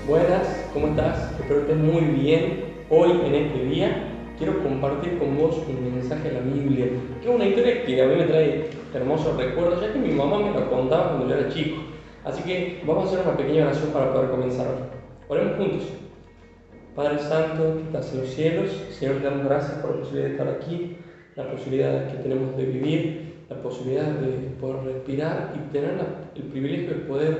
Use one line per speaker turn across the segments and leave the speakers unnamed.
Buenas, ¿cómo estás? Espero que estés muy bien. Hoy, en este día, quiero compartir con vos un mensaje de la Biblia, que es una historia que a mí me trae hermosos recuerdos, ya que mi mamá me lo contaba cuando yo era chico. Así que vamos a hacer una pequeña oración para poder comenzar hoy. Oremos juntos. Padre Santo, que estás en los cielos, Señor, te damos gracias por la posibilidad de estar aquí, la posibilidad que tenemos de vivir, la posibilidad de poder respirar y tener el privilegio de poder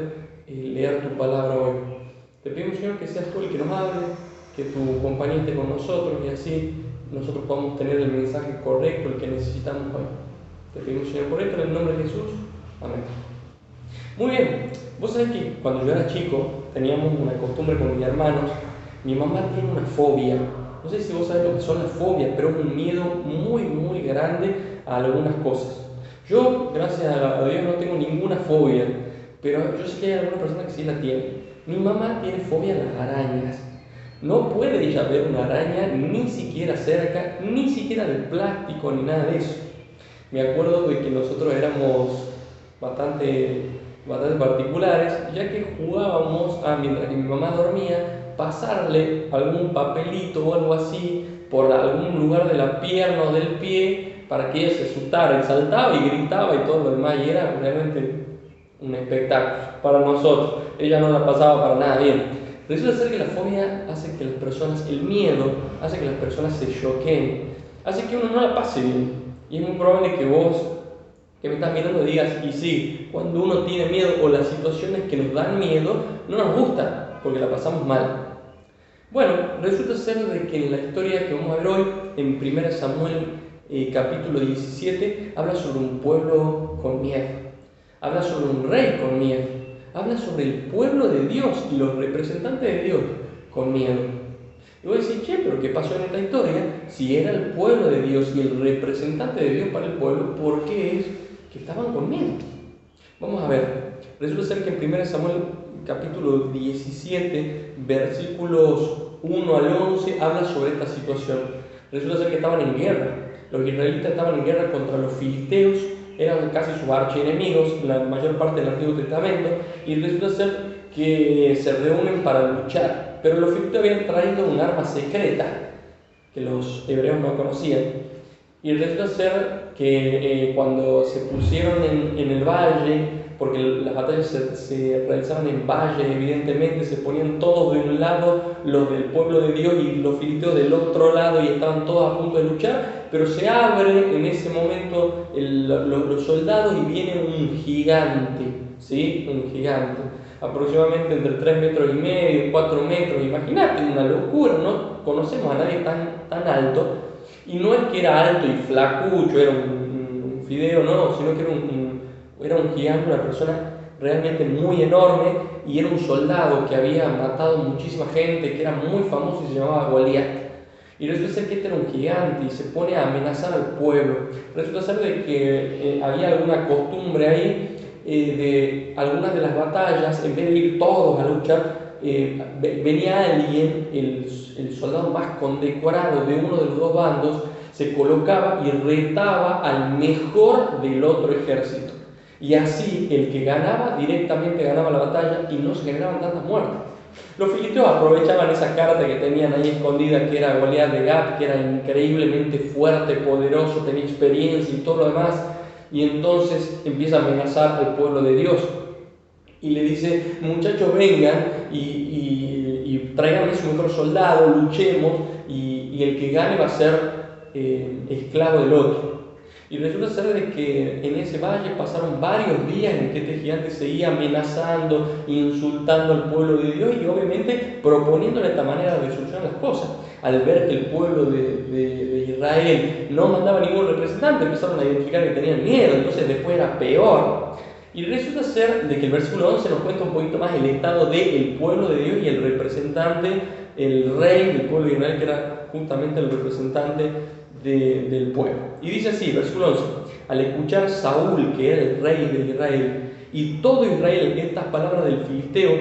leer tu palabra hoy. Te pedimos, Señor, que seas tú el que nos hable, que tu compañía esté con nosotros y así nosotros podamos tener el mensaje correcto, el que necesitamos hoy. Te pedimos, Señor, por esto, en el nombre de Jesús. Amén. Muy bien, vos sabés que cuando yo era chico teníamos una costumbre con mis hermanos. Mi mamá tiene una fobia. No sé si vos sabés lo que son las fobias, pero es un miedo muy grande a algunas cosas. Yo, gracias a Dios, no tengo ninguna fobia, pero yo sé que hay algunas personas que sí la tienen. Mi mamá tiene fobia a las arañas. No puede ella ver una araña ni siquiera cerca, ni siquiera de plástico, ni nada de eso. Me acuerdo de que nosotros éramos bastante particulares, ya que jugábamos mientras que mi mamá dormía, pasarle algún papelito o algo así por algún lugar de la pierna o del pie para que ella se asustara y saltaba y gritaba y todo lo demás, y era realmente un espectáculo para nosotros. Ella no la pasaba para nada bien. Resulta ser que la fobia hace que las personas, el miedo hace que las personas se choqueen, hace que uno no la pase bien. Y es muy probable que vos, que me estás mirando, digas, y sí, cuando uno tiene miedo o las situaciones que nos dan miedo no nos gustan porque la pasamos mal. Bueno, resulta ser de que en la historia que vamos a ver hoy, en 1 Samuel capítulo 17, habla sobre un pueblo con miedo. Habla sobre un rey con miedo. Habla sobre el pueblo de Dios y los representantes de Dios con miedo. Y vos decís, che, pero ¿qué pasó en esta historia? Si era el pueblo de Dios y el representante de Dios para el pueblo, ¿por qué es que estaban con miedo? Vamos a ver. Resulta ser que en 1 Samuel capítulo 17, versículos 1 al 11, habla sobre esta situación. Resulta ser que estaban en guerra. Los israelitas estaban en guerra contra los filisteos, eran casi sus archienemigos, la mayor parte del Antiguo Testamento, y resulta ser que se reúnen para luchar. Pero los filisteos habían traído un arma secreta que los hebreos no conocían. Y resulta ser que cuando se pusieron en el valle, porque las batallas se realizaban en valle, evidentemente, se ponían todos de un lado, los del pueblo de Dios, y los filisteos del otro lado, y estaban todos a punto de luchar, pero se abre en ese momento los soldados y viene un gigante, ¿sí? Un gigante, aproximadamente entre 3 metros y medio, 4 metros, imagínate, una locura, no conocemos a nadie tan alto, y no es que era alto y flacucho, era un fideo, no, sino que era un gigante, una persona realmente muy enorme, y era un soldado que había matado muchísima gente, que era muy famoso y se llamaba Goliat. Y resulta ser que este era un gigante y se pone a amenazar al pueblo. Resulta ser de que había alguna costumbre ahí de algunas de las batallas, en vez de ir todos a luchar, venía alguien, el soldado más condecorado de uno de los dos bandos, se colocaba y retaba al mejor del otro ejército. Y así el que ganaba directamente ganaba la batalla y no se generaban tantas muertes. Los filisteos aprovechaban esa carta que tenían ahí escondida, que era Goliat de Gat, que era increíblemente fuerte, poderoso, tenía experiencia y todo lo demás, y entonces empieza a amenazar al pueblo de Dios. Y le dice, muchachos, vengan y tráiganme su mejor soldado, luchemos, y el que gane va a ser esclavo del otro. Y resulta ser de que en ese valle pasaron varios días en que este gigante seguía amenazando, insultando al pueblo de Dios y obviamente proponiéndole esta manera de solucionar las cosas. Al ver que el pueblo de Israel no mandaba ningún representante, empezaron a identificar que tenían miedo, entonces después era peor. Y resulta ser de que el versículo 11 nos cuenta un poquito más el estado del pueblo de Dios y el representante, el rey del pueblo de Israel, que era justamente el representante del pueblo. Y dice así, versículo 11, al escuchar Saúl, que era el rey de Israel, y todo Israel, estas palabras del filisteo,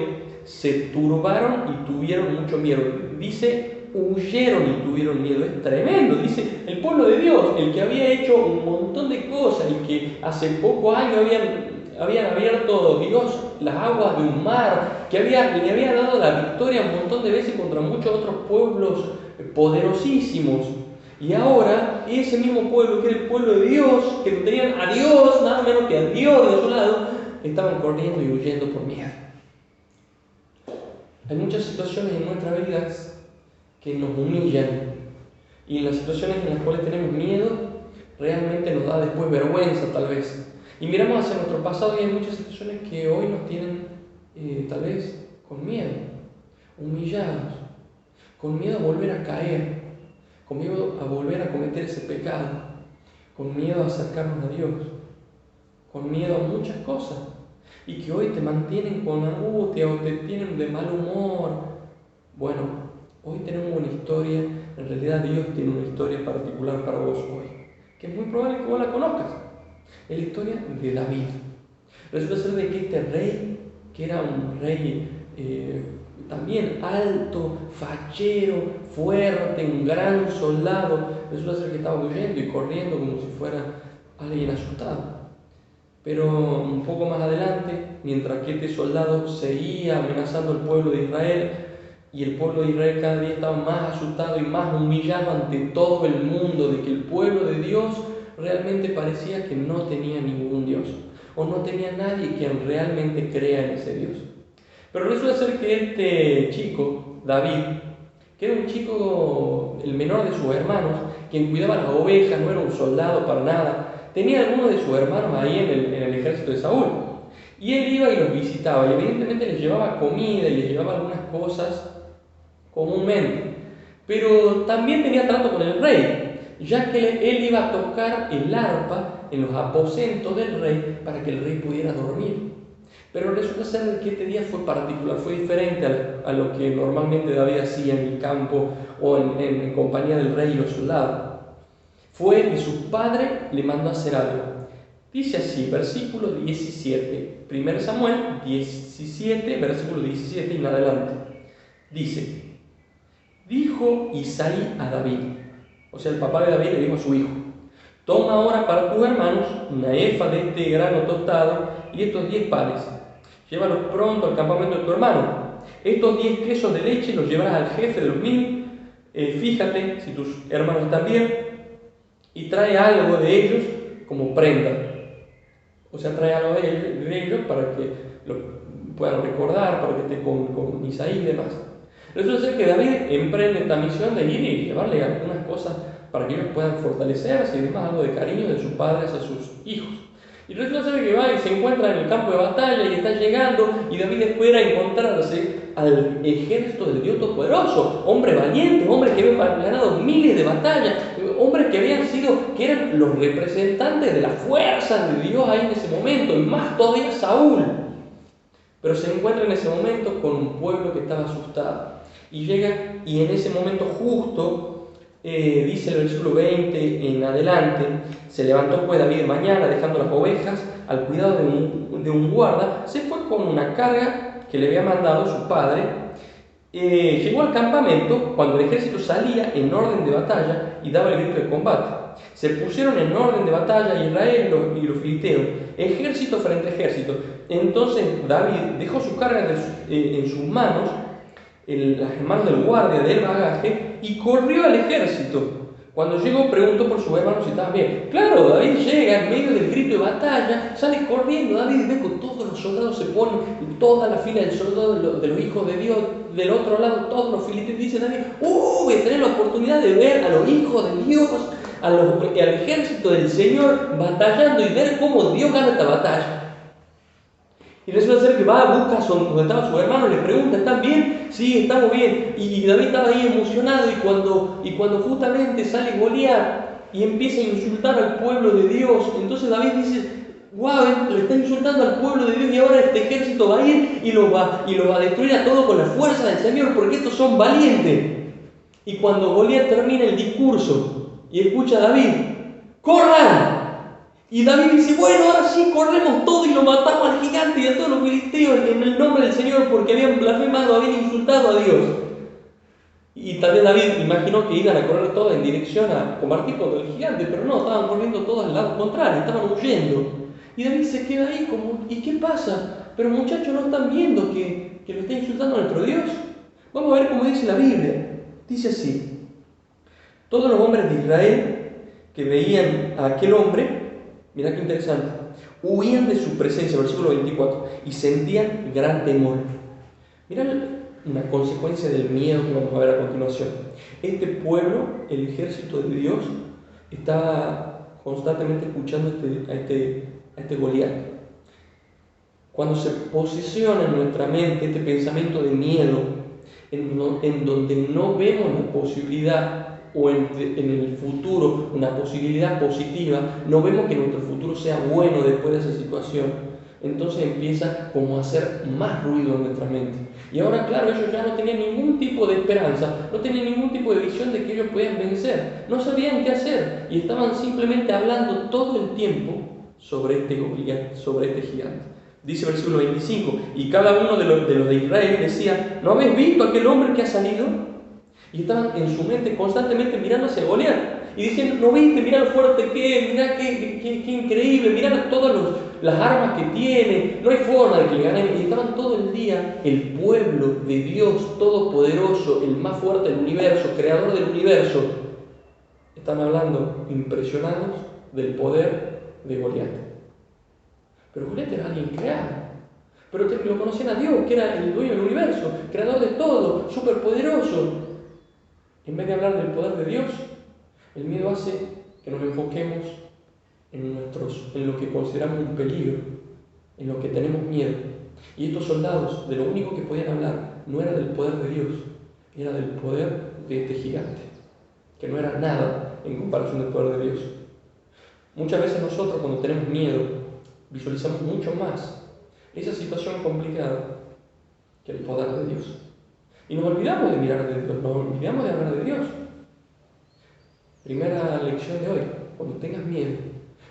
se turbaron y tuvieron mucho miedo. Dice, huyeron y tuvieron miedo. Es tremendo. Dice, el pueblo de Dios, el que había hecho un montón de cosas y que hace pocos años habían habían abierto Dios las aguas de un mar, que le había dado la victoria un montón de veces contra muchos otros pueblos poderosísimos. Y ahora ese mismo pueblo, que era el pueblo de Dios, que tenían a Dios, nada menos que a Dios de su lado, estaban corriendo y huyendo por miedo. Hay muchas situaciones en nuestras vidas que nos humillan, y en las situaciones en las cuales tenemos miedo, realmente nos da después vergüenza tal vez. Y miramos hacia nuestro pasado y hay muchas situaciones que hoy nos tienen tal vez con miedo, humillados, con miedo a volver a caer, con miedo a volver a cometer ese pecado, con miedo a acercarnos a Dios, con miedo a muchas cosas, y que hoy te mantienen con angustia o te tienen de mal humor. Bueno, hoy tenemos una historia, en realidad Dios tiene una historia particular para vos hoy, que es muy probable que vos la conozcas. Es la historia de David. Resulta ser de que este rey, que era un rey también alto, fachero, fuerte, un gran soldado, resulta ser que estaba huyendo y corriendo como si fuera alguien asustado. Pero un poco más adelante, mientras que este soldado seguía amenazando al pueblo de Israel, y el pueblo de Israel cada día estaba más asustado y más humillado ante todo el mundo, de que el pueblo de Dios realmente parecía que no tenía ningún Dios, o no tenía nadie quien realmente crea en ese Dios. Pero resulta ser que este chico, David, que era un chico, el menor de sus hermanos, quien cuidaba las ovejas, no era un soldado para nada, tenía algunos de sus hermanos ahí en el ejército de Saúl. Y él iba y los visitaba, y evidentemente les llevaba comida y les llevaba algunas cosas comúnmente. Pero también tenía trato con el rey, ya que él iba a tocar el arpa en los aposentos del rey para que el rey pudiera dormir. Pero resulta ser que este día fue particular, fue diferente a lo que normalmente David hacía en el campo o en compañía del rey y los soldados. Fue y su padre le mandó a hacer algo. Dice así, versículo 17, 1 Samuel 17, versículo 17 y en adelante. Dice, dijo Isaí a David, o sea, el papá de David le dijo a su hijo, toma ahora para tus hermanos una efa de este grano tostado y estos 10 panes. Llévalos pronto al campamento de tu hermano. Estos 10 quesos de leche los llevarás al jefe de los 1000. Fíjate si tus hermanos están bien y trae algo de ellos como prenda. O sea, trae algo de ellos para que lo puedan recordar, para que esté con Isaí y demás. Resulta ser que David emprende esta misión de ir y llevarle algunas cosas para que ellos puedan fortalecerse y demás, algo de cariño de sus padres a sus hijos. Y resulta ser que va y se encuentra en el campo de batalla y está llegando, y David espera encontrarse al ejército del Dios Todopoderoso, hombres valientes, hombres que habían ganado miles de batallas, hombres que eran los representantes de la fuerza de Dios ahí en ese momento, y más todavía Saúl. Pero se encuentra en ese momento con un pueblo que estaba asustado. Y llega, y en ese momento justo, dice el versículo 20 en adelante, se levantó pues David de mañana, dejando las ovejas al cuidado de un guarda, se fue con una carga que le había mandado su padre. Llegó al campamento cuando el ejército salía en orden de batalla y daba el grito de combate. Se pusieron en orden de batalla Israel y los filisteos, ejército frente a ejército. Entonces David dejó su carga en sus manos, en las manos del guardia del bagaje, y corrió al ejército. Cuando llegó, preguntó por sus hermanos si estaban bien. Claro, David llega en medio del grito de batalla, sale corriendo. David ve que todos los soldados se ponen, toda la fila del soldado de los hijos de Dios, del otro lado, todos los filisteos. Dice David, voy a tener la oportunidad de ver a los hijos de Dios, al ejército del Señor batallando y ver cómo Dios gana esta batalla. Y resulta ser que va, busca donde estaban sus hermanos, le pregunta, ¿están bien? Sí, estamos bien. Y David estaba ahí emocionado, y cuando justamente sale Goliat y empieza a insultar al pueblo de Dios, entonces David dice, wow, le está insultando al pueblo de Dios y ahora este ejército va a ir y lo va a destruir a todo con la fuerza del Señor, porque estos son valientes. Y cuando Goliat termina el discurso y escucha a David, ¡corran! Y David dice, bueno, ahora sí, corremos todo y lo matamos al gigante y a todos los filisteos en el nombre del Señor, porque habían blasfemado, habían insultado a Dios. Y tal vez David imaginó que iban a correr todos en dirección a combatir contra el gigante, pero no, estaban corriendo todos al lado contrario, estaban huyendo. Y David se queda ahí como, ¿y qué pasa? Pero muchachos, ¿no están viendo que lo está insultando a nuestro Dios? Vamos a ver cómo dice la Biblia. Dice así: todos los hombres de Israel que veían a aquel hombre, mirá qué interesante, huían de su presencia, versículo 24, y sentían gran temor. Mirá una consecuencia del miedo que vamos a ver a continuación. Este pueblo, el ejército de Dios, estaba constantemente escuchando a este Goliat. Cuando se posiciona en nuestra mente este pensamiento de miedo, en donde no vemos la posibilidad o en el futuro una posibilidad positiva, no vemos que nuestro futuro sea bueno después de esa situación, entonces empieza como a hacer más ruido en nuestra mente. Y ahora, claro, ellos ya no tenían ningún tipo de esperanza, no tenían ningún tipo de visión de que ellos podían vencer, no sabían qué hacer y estaban simplemente hablando todo el tiempo sobre este Goliat, sobre este gigante. Dice el versículo 25, y cada uno de los de Israel decía, ¿no habéis visto a aquel hombre que ha salido? Y estaban en su mente constantemente mirando hacia Goliat y diciendo, ¿no viste? Mirá lo fuerte que es, mirá qué increíble, mirá todas las armas que tiene, no hay forma de que le ganen. Y estaban todo el día, el pueblo de Dios Todopoderoso, el más fuerte del universo, creador del universo, están hablando impresionados del poder de Goliat. Pero Goliat era alguien creado, pero lo conocían a Dios, que era el dueño del universo, creador de todo, superpoderoso. En vez de hablar del poder de Dios, el miedo hace que nos enfoquemos en lo que consideramos un peligro, en lo que tenemos miedo. Y estos soldados, de lo único que podían hablar, no era del poder de Dios, era del poder de este gigante, que no era nada en comparación del poder de Dios. Muchas veces nosotros, cuando tenemos miedo, visualizamos mucho más esa situación complicada que el poder de Dios. Y nos olvidamos de mirar de Dios, nos olvidamos de hablar de Dios. Primera lección de hoy: cuando tengas miedo,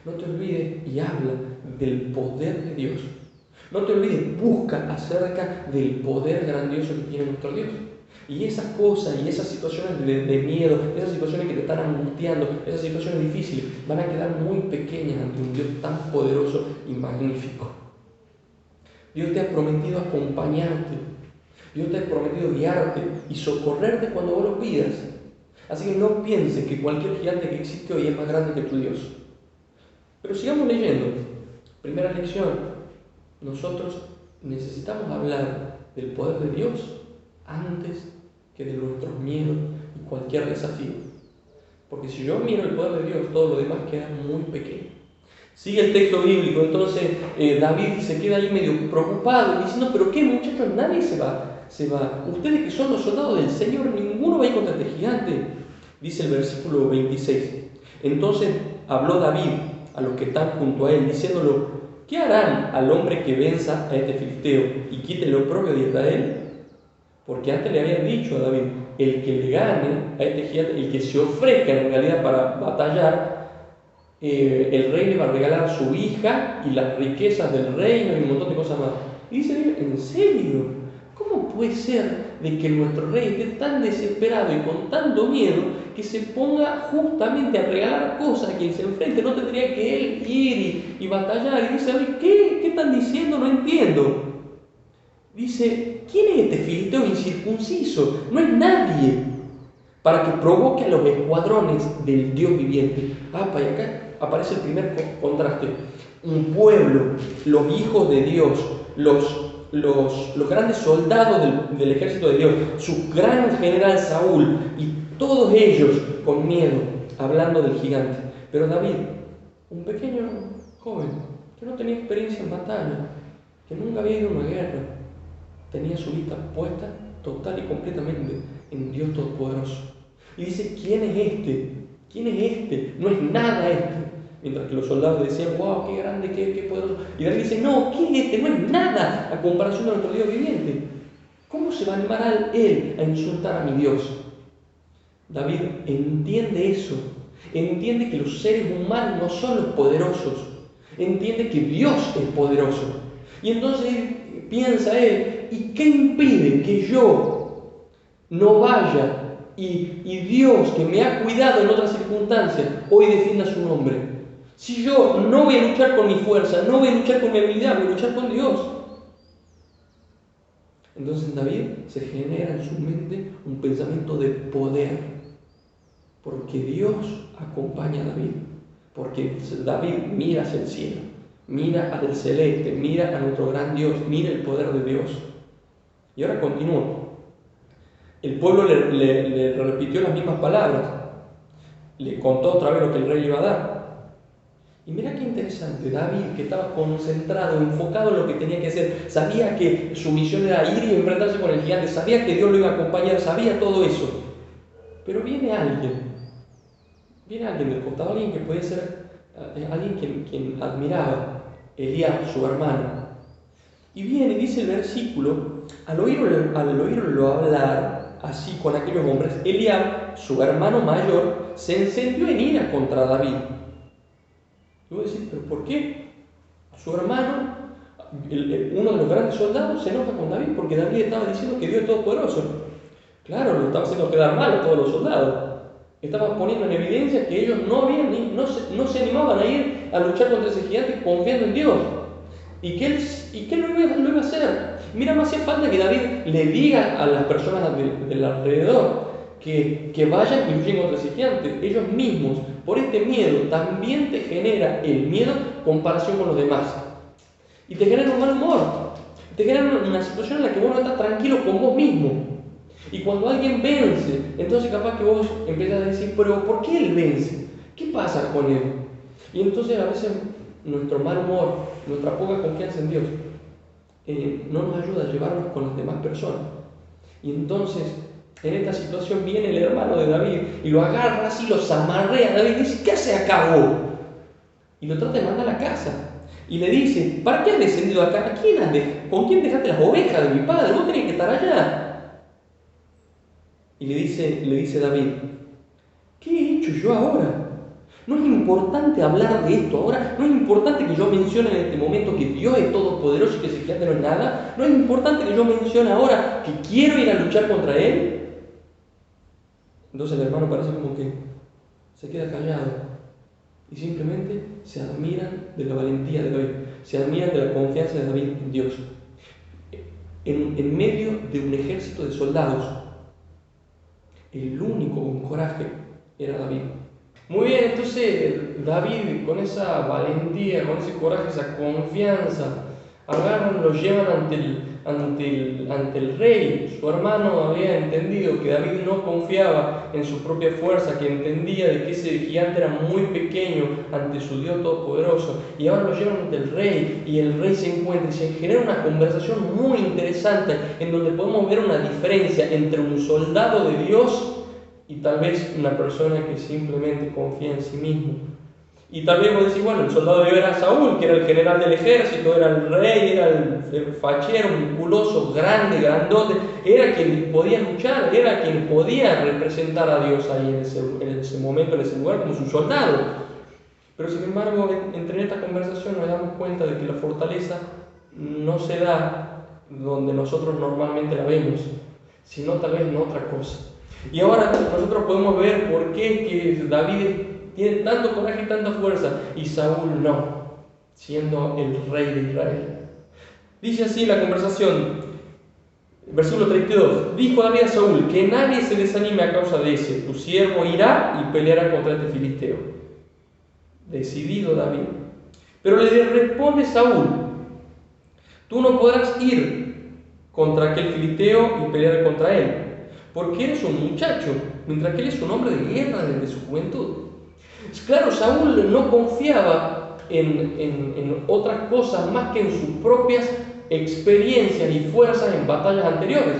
no te olvides y habla del poder de Dios. No te olvides, busca acerca del poder grandioso que tiene nuestro Dios. Y esas cosas y esas situaciones de miedo, esas situaciones que te están angustiando, esas situaciones difíciles, van a quedar muy pequeñas ante un Dios tan poderoso y magnífico. Dios te ha prometido acompañarte. Dios te ha prometido guiarte y socorrerte cuando vos lo pidas. Así que no pienses que cualquier gigante que existe hoy es más grande que tu Dios. Pero sigamos leyendo. Primera lección: nosotros necesitamos hablar del poder de Dios antes que de nuestros miedos y cualquier desafío. Porque si yo miro el poder de Dios, todo lo demás queda muy pequeño. Sigue el texto bíblico, entonces David se queda ahí medio preocupado, diciendo, ¿pero qué, muchachos? Nadie se va. Ustedes que son los soldados del Señor, ninguno va a ir contra este gigante. Dice el versículo 26. Entonces habló David a los que están junto a él, diciéndolo, ¿qué harán al hombre que venza a este filisteo y quite lo propio de Israel? Porque antes le habían dicho a David, el que le gane a este gigante, el que se ofrezca en realidad para batallar, el rey le va a regalar su hija y las riquezas del reino y un montón de cosas más. Y dice, ¿en serio? ¿Cómo puede ser de que nuestro rey esté tan desesperado y con tanto miedo que se ponga justamente a regalar cosas a quien se enfrente? No tendría que él ir y batallar. Y dice, ¿qué están diciendo? No entiendo. Dice, ¿quién es este filisteo incircunciso? No es nadie para que provoque a los escuadrones del Dios viviente. Y acá aparece el primer contraste. Un pueblo, los hijos de Dios, los grandes soldados del ejército de Dios, su gran general Saúl, y todos ellos con miedo, hablando del gigante. Pero David, un pequeño joven, que no tenía experiencia en batalla, que nunca había ido a una guerra, tenía su vista puesta total y completamente en Dios Todopoderoso. Y dice, ¿quién es este? ¿Quién es este? No es nada este. Mientras que los soldados decían, wow, qué grande, qué poderoso. Y David dice, no, ¿quién es este? No es nada a comparación de nuestro Dios viviente. ¿Cómo se va a animar él a insultar a mi Dios? David entiende eso. Entiende que los seres humanos no son los poderosos. Entiende que Dios es poderoso. Y entonces piensa él, ¿y qué impide que yo no vaya y Dios, que me ha cuidado en otras circunstancias, hoy defienda su nombre? Si yo no voy a luchar con mi fuerza, no voy a luchar con mi habilidad, voy a luchar con Dios. Entonces en David se genera en su mente un pensamiento de poder, porque Dios acompaña a David, porque David mira hacia el cielo, mira al celeste, mira a nuestro gran Dios, mira el poder de Dios. Y ahora continúa. El pueblo le repitió las mismas palabras, le contó otra vez lo que el rey le iba a dar. Y mira qué interesante, David, que estaba concentrado, enfocado en lo que tenía que hacer, sabía que su misión era ir y enfrentarse con el gigante, sabía que Dios lo iba a acompañar, sabía todo eso. Pero viene alguien del costado, alguien que puede ser alguien quien admiraba, Eliab, su hermano. Y viene y dice el versículo, al oírlo hablar así con aquellos hombres, Eliab, su hermano mayor, se encendió en ira contra David. Y voy a decir, ¿pero por qué? Su hermano, uno de los grandes soldados, se enoja con David porque David estaba diciendo que Dios es todopoderoso. Claro, lo estaba haciendo quedar mal a todos los soldados. Estaba poniendo en evidencia que ellos no se animaban a ir a luchar contra ese gigante confiando en Dios. Y que él lo iba a hacer. Mira, no hacía falta que David le diga a las personas del alrededor que vayan y luchen contra ese gigante. Ellos mismos, por este miedo, también te genera el miedo en comparación con los demás. Y te genera un mal humor. Te genera una situación en la que vos no estás tranquilo con vos mismo. Y cuando alguien vence, entonces capaz que vos empezás a decir, pero ¿por qué él vence? ¿Qué pasa con él? Y entonces a veces nuestro mal humor, nuestra poca confianza en Dios, no nos ayuda a llevarnos con las demás personas. Y entonces, en esta situación viene el hermano de David y lo agarra así, lo zamarrea a David y dice, ¿qué hace acá vos? Y lo trata de mandar a la casa. Y le dice, ¿para qué has descendido acá? ¿Con quién dejaste las ovejas de mi padre? Vos tenés que estar allá. Y le dice David, ¿qué he hecho yo ahora? No es importante hablar de esto ahora, no es importante que yo mencione en este momento que Dios es todopoderoso y que ese gigante no es nada, no es importante que yo mencione ahora que quiero ir a luchar contra él. Entonces el hermano parece como que se queda callado y simplemente se admiran de la valentía de David, se admiran de la confianza de David en Dios. En medio de un ejército de soldados, el único con coraje era David. Muy bien, entonces David, con esa valentía, con ese coraje, esa confianza, agarran, lo llevan ante el rey. Su hermano había entendido que David no confiaba en su propia fuerza, que entendía de que ese gigante era muy pequeño ante su Dios todopoderoso. Y ahora lo llevan ante el rey y el rey se encuentra y se genera una conversación muy interesante en donde podemos ver una diferencia entre un soldado de Dios y tal vez una persona que simplemente confía en sí mismo. Y tal vez vos decís, bueno, el soldado de Dios era Saúl, que era el general del ejército, era el rey, era el fachero, musculoso, grande, grandote, era quien podía luchar, era quien podía representar a Dios ahí en ese momento, en ese lugar, como su soldado. Pero sin embargo, entre esta conversación nos damos cuenta de que la fortaleza no se da donde nosotros normalmente la vemos, sino tal vez en otra cosa. Y ahora nosotros podemos ver por qué que David tiene tanto coraje y tanta fuerza y Saúl no, siendo el rey de Israel. Dice así la conversación, versículo 32, dijo David a Saúl, que nadie se desanime a causa de ese, tu siervo irá y peleará contra este filisteo. Decidido David. Pero le responde Saúl, tú no podrás ir contra aquel filisteo y pelear contra él, porque eres un muchacho, mientras que él es un hombre de guerra desde su juventud. Claro, Saúl no confiaba en otras cosas más que en sus propias experiencias y fuerzas en batallas anteriores.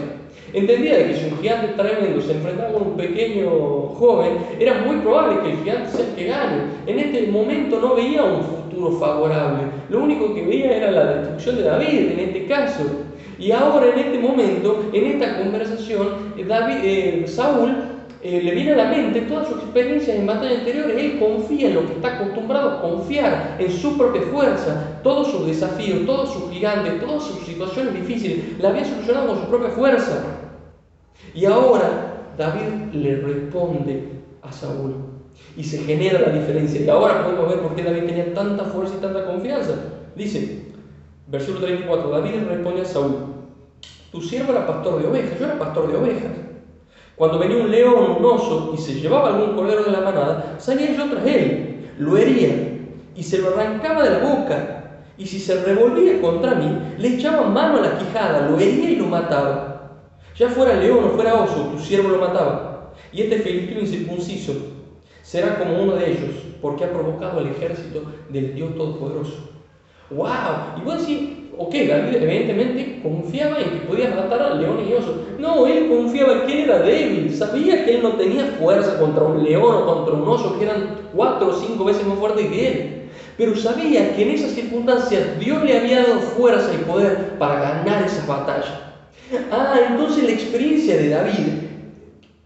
Entendía de que si un gigante tremendo se enfrentaba con un pequeño joven, era muy probable que el gigante sea el que gane. En este momento no veía un futuro favorable, lo único que veía era la destrucción de David en este caso. Y ahora en este momento, en esta conversación, Saúl le viene a la mente todas sus experiencias en batallas anteriores. Él confía en lo que está acostumbrado a confiar, en su propia fuerza. Todos sus desafíos, todos sus gigantes, todas sus situaciones difíciles, la había solucionado con su propia fuerza. Y ahora David le responde a Saúl. Y se genera la diferencia. Y ahora podemos ver por qué David tenía tanta fuerza y tanta confianza. Dice, versículo 34, David responde a Saúl: tu siervo era pastor de ovejas, yo era pastor de ovejas. Cuando venía un león o un oso y se llevaba algún cordero de la manada, salía yo tras él, lo hería y se lo arrancaba de la boca. Y si se revolvía contra mí, le echaba mano a la quijada, lo hería y lo mataba. Ya fuera león o fuera oso, tu siervo lo mataba. Y este filisteo incircunciso será como uno de ellos, porque ha provocado al ejército del Dios Todopoderoso. ¡Wow! Y vos decís, ok, David evidentemente confiaba en que podía matar al león y oso. No, él confiaba que él era débil, sabía que él no tenía fuerza contra un león o contra un oso, que eran 4 o 5 veces más fuertes que él. Pero sabía que en esas circunstancias Dios le había dado fuerza y poder para ganar esas batallas. Entonces la experiencia de David,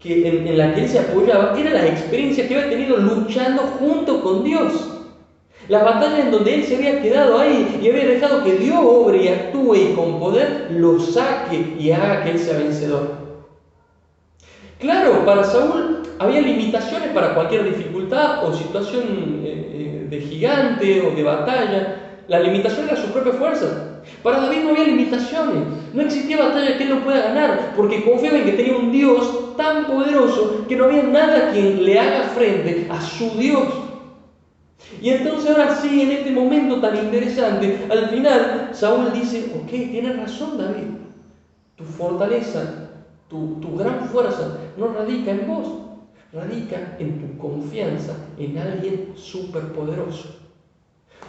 en la que él se apoyaba, era la experiencia que había tenido luchando junto con Dios. Las batallas en donde él se había quedado ahí y había dejado que Dios obre y actúe y con poder lo saque y haga que él sea vencedor. Claro, para Saúl había limitaciones para cualquier dificultad o situación de gigante o de batalla. La limitación era su propia fuerza. Para David no había limitaciones, no existía batalla que él no pueda ganar, porque confiaba en que tenía un Dios tan poderoso que no había nada quien le haga frente a su Dios. Y entonces ahora sí, en este momento tan interesante, al final Saúl dice, ok, tienes razón David, tu fortaleza, tu gran fuerza no radica en vos, radica en tu confianza en alguien superpoderoso.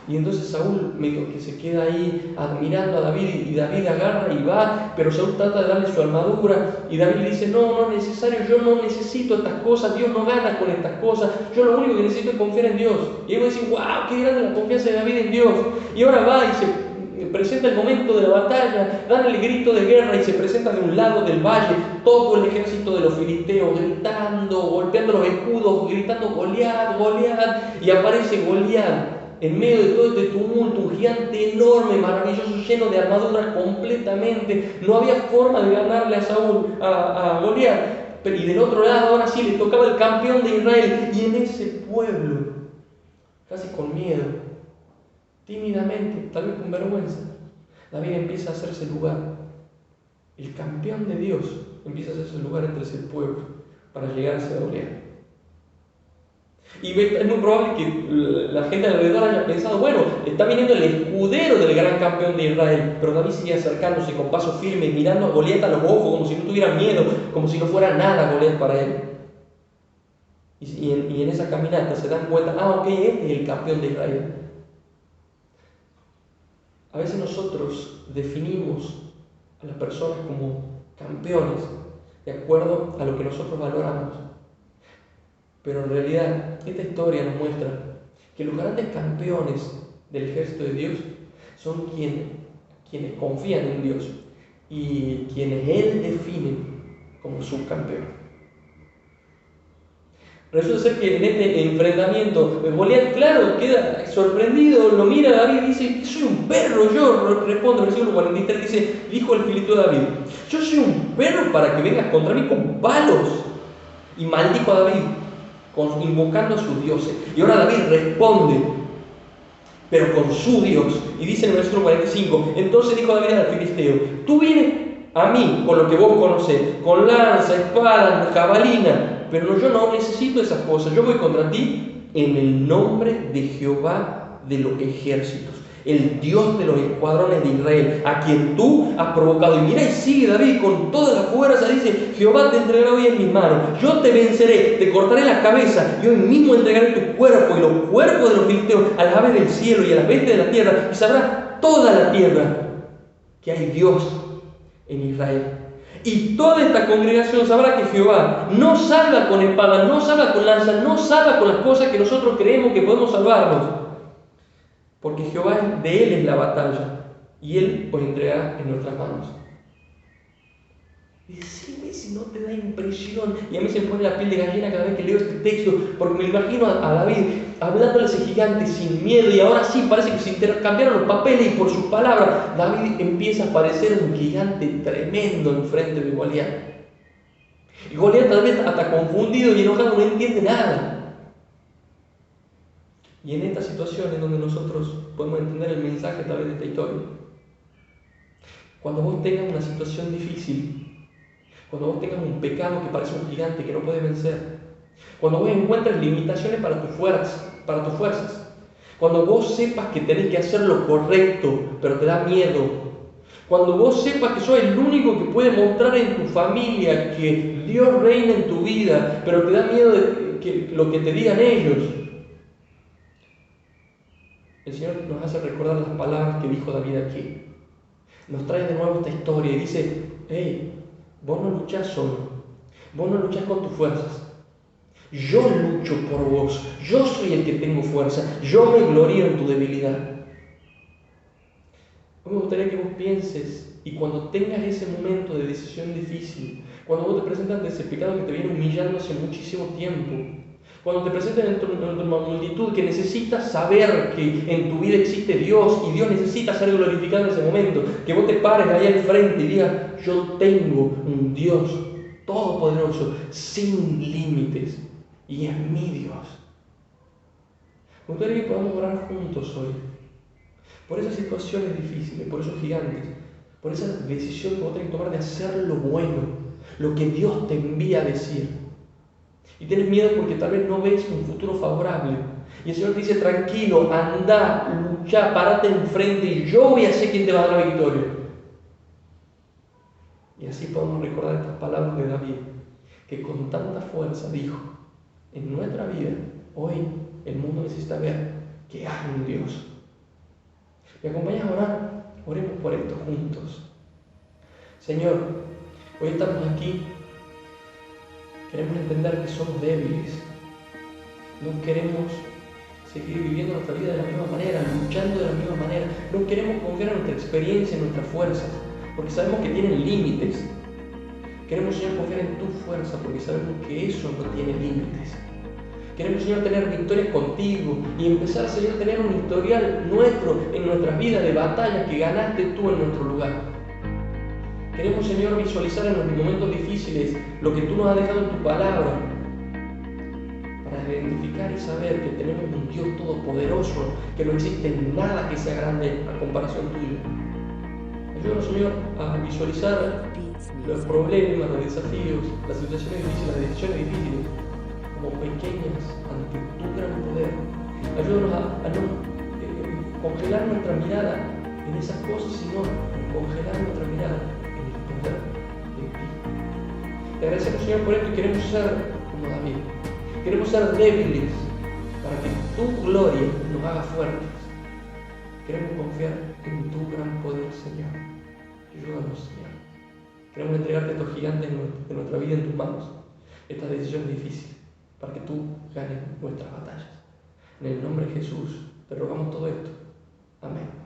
Y entonces Saúl medio que se queda ahí admirando a David y David agarra y va, pero Saúl trata de darle su armadura y David dice, no es necesario, yo no necesito estas cosas, Dios no gana con estas cosas, yo lo único que necesito es confiar en Dios. Y ellos dicen, wow, qué grande la confianza de David en Dios. Y ahora va y se presenta el momento de la batalla, dan el grito de guerra y se presenta de un lado del valle todo el ejército de los filisteos gritando, golpeando los escudos, gritando Goliat, Goliat, y aparece Goliat en medio de todo este tumulto, un gigante enorme, maravilloso, lleno de armadura completamente. No había forma de ganarle a Saúl, a Goliat. Y del otro lado, ahora sí, le tocaba el campeón de Israel. Y en ese pueblo, casi con miedo, tímidamente, tal vez con vergüenza, David empieza a hacerse lugar. El campeón de Dios empieza a hacerse lugar entre ese pueblo para llegar a ese Goliat. Y es muy probable que la gente alrededor haya pensado, bueno, está viniendo el escudero del gran campeón de Israel, pero David sigue acercándose con paso firme, mirando a Goliat a los ojos, como si no tuviera miedo, como si no fuera nada Goliat para él. Y en esa caminata se dan cuenta, ok, este es el campeón de Israel. A veces nosotros definimos a las personas como campeones de acuerdo a lo que nosotros valoramos. Pero en realidad, esta historia nos muestra que los grandes campeones del ejército de Dios son quienes confían en Dios y quienes Él define como subcampeón. Resulta ser que en este enfrentamiento, Goliat, claro, queda sorprendido, lo mira a David y dice, soy un perro, yo responde, versículo 43, dice, dijo el filisteo a David, yo soy un perro para que vengas contra mí con palos. Y maldijo a David, invocando a sus dioses. Y ahora David responde, pero con su Dios. Y dice en el versículo 45, entonces dijo David al filisteo, tú vienes a mí con lo que vos conocés, con lanza, espada, jabalina, pero yo no necesito esas cosas. Yo voy contra ti en el nombre de Jehová de los ejércitos, el Dios de los escuadrones de Israel, a quien tú has provocado. Y mira, y sigue David con toda la fuerza, dice, Jehová te entregará hoy en mis manos, yo te venceré, te cortaré la cabeza, y hoy mismo entregaré tu cuerpo y los cuerpos de los filisteos a las aves del cielo y a las bestias de la tierra, y sabrá toda la tierra que hay Dios en Israel. Y toda esta congregación sabrá que Jehová no salva con espada, no salva con lanza, no salva con las cosas que nosotros creemos que podemos salvarnos, porque Jehová de Él es la batalla y Él os entregará en nuestras manos. Y decime si no te da impresión. Y a mí se me pone la piel de gallina cada vez que leo este texto, porque me imagino a David hablándole a ese gigante sin miedo, y ahora sí parece que se intercambiaron los papeles y por sus palabras David empieza a parecer un gigante tremendo enfrente de Goliat. Y Goliat tal vez hasta confundido y enojado no entiende nada. Y en esta situación es donde nosotros podemos entender el mensaje a través de esta historia. Cuando vos tengas una situación difícil, cuando vos tengas un pecado que parece un gigante que no puedes vencer, cuando vos encuentres limitaciones para tus fuerzas, cuando vos sepas que tenés que hacer lo correcto, pero te da miedo, cuando vos sepas que sos el único que puede mostrar en tu familia que Dios reina en tu vida, pero te da miedo de lo que te digan ellos, el Señor nos hace recordar las palabras que dijo David aquí. Nos trae de nuevo esta historia y dice: hey, vos no luchás solo, vos no luchás con tus fuerzas. Yo lucho por vos, yo soy el que tengo fuerza, yo me glorío en tu debilidad. Me gustaría que vos pienses, y cuando tengas ese momento de decisión difícil, cuando vos te presentas ante ese pecado que te viene humillando hace muchísimo tiempo, cuando te presentas ante una multitud que necesitas saber que en tu vida existe Dios y Dios necesita ser glorificado en ese momento, que vos te pares ahí al frente y digas: yo tengo un Dios todopoderoso, sin límites, y es mi Dios. Me gustaría que podamos orar juntos hoy por esas situaciones difíciles, por esos gigantes, por esa decisión que vos tenés que tomar de hacer lo bueno, lo que Dios te envía a decir. Y tienes miedo porque tal vez no ves un futuro favorable. Y el Señor te dice: tranquilo, anda, lucha, párate enfrente y yo voy a ser quien te va a dar la victoria. Y así podemos recordar estas palabras de David, que con tanta fuerza dijo: en nuestra vida, hoy, el mundo necesita ver que hay un Dios. ¿Me acompañas a orar? Oremos por esto juntos. Señor, hoy estamos aquí. Queremos entender que somos débiles. No queremos seguir viviendo nuestra vida de la misma manera, luchando de la misma manera. No queremos confiar en nuestra experiencia, en nuestras fuerzas, porque sabemos que tienen límites. Queremos, Señor, confiar en tu fuerza, porque sabemos que eso no tiene límites. Queremos, Señor, tener victorias contigo y empezar, Señor, a tener un historial nuestro en nuestras vidas de batallas que ganaste tú en nuestro lugar. Queremos, Señor, visualizar en los momentos difíciles lo que tú nos has dejado en tu palabra, para identificar y saber que tenemos un Dios todopoderoso, que no existe nada que sea grande a comparación tuya. Ayúdanos, Señor, a visualizar los problemas, los desafíos, las situaciones difíciles, las decisiones difíciles, como pequeñas ante tu gran poder. Ayúdanos a no congelar nuestra mirada en esas cosas, sino congelar nuestra mirada en el poder de ti. Te agradecemos, Señor, por esto y queremos ser como David. Queremos ser débiles para que tu gloria nos haga fuertes. Queremos confiar en tu gran poder, Señor. Ayúdanos, Señor. Queremos entregarte estos gigantes de nuestra vida en tus manos, estas decisiones difíciles, para que tú ganes nuestras batallas. En el nombre de Jesús te rogamos todo esto. Amén.